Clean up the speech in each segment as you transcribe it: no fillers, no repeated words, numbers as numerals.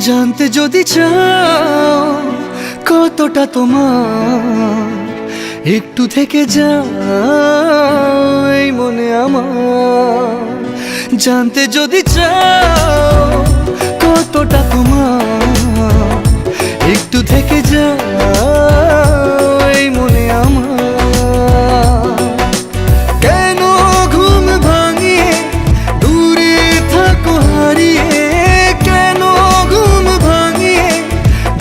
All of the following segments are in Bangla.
জানতে যদি চাও কতটা তোমার, একটু থেকে যাও এই মনে আমার। জানতে যদি চাও কতটা তোমার, একটু থেকে যাও এই মনে আমার। কেন ঘুম ভাঙিয়ে দূরে থাকো হারিয়ে, কেন ঘুম ভাঙিয়ে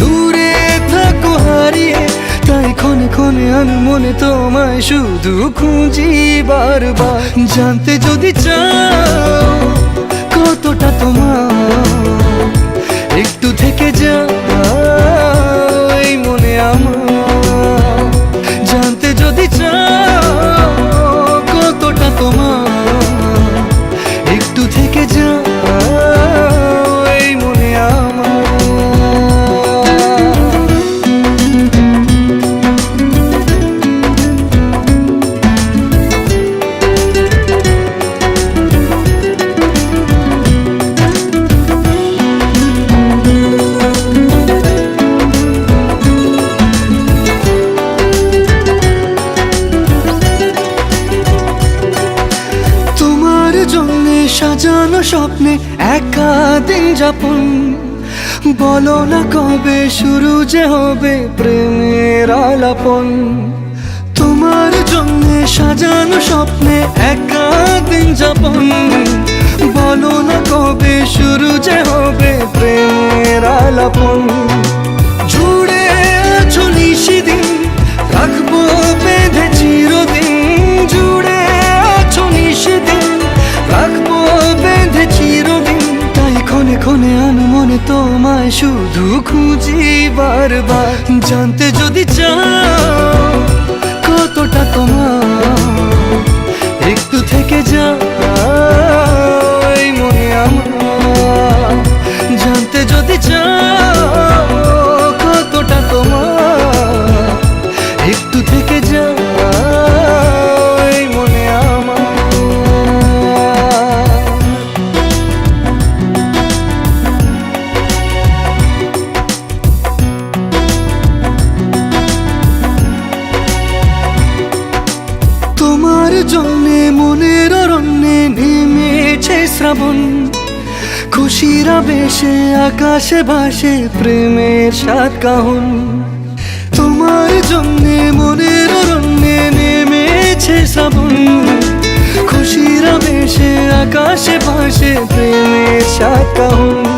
দূরে থাকো হারিয়ে, তাই ক্ষণে ক্ষণে আমি মনে তোমায় শুধু খুঁজি বারবার। জানতে যদি চাও কতটা তোমার, একটু থেকে যাও এই মনে আমার। জানতে যদি চাও কতটা তোমার, একটু থেকে যাও এই মনে আমার। সাজানো স্বপ্নে একা দিন যাপন, বলো না কবে শুরু যে হবে প্রেমের আলাপন। তোমার জন্য সাজানো স্বপ্নে একা দিন যাপন, বলো না কবে শুরু যে হবে প্রেমের আলাপন। জুড়ে আছো নিশিদিন, রাখবো বেঁধে চিরদিন। জুড়ে আছো নিশিদিন, রাখবো বেঁধে চিরদিন, তাই ক্ষণে ক্ষণে আমি মনে তোমায় শুধু খুঁজি বারবার। জানতে যদি চাও কতটা তোমার, একটু থেকে যাও এই মনে আমার। জানতে যদি চাও কতটা তোমার, একটু থেকে যাও এই মনে আমার। তোমার জন্যে মনের অরণ্যে নেমেছে শ্রাবণ, খুশির আবেশে আকাশে ভাসে প্রেমের সাত কাহন। তোমার জন্যে মনের অরণ্যে নেমেছে শ্রাবণ, খুশির আবেশে আকাশে ভাসে প্রেমের সাত কাহন।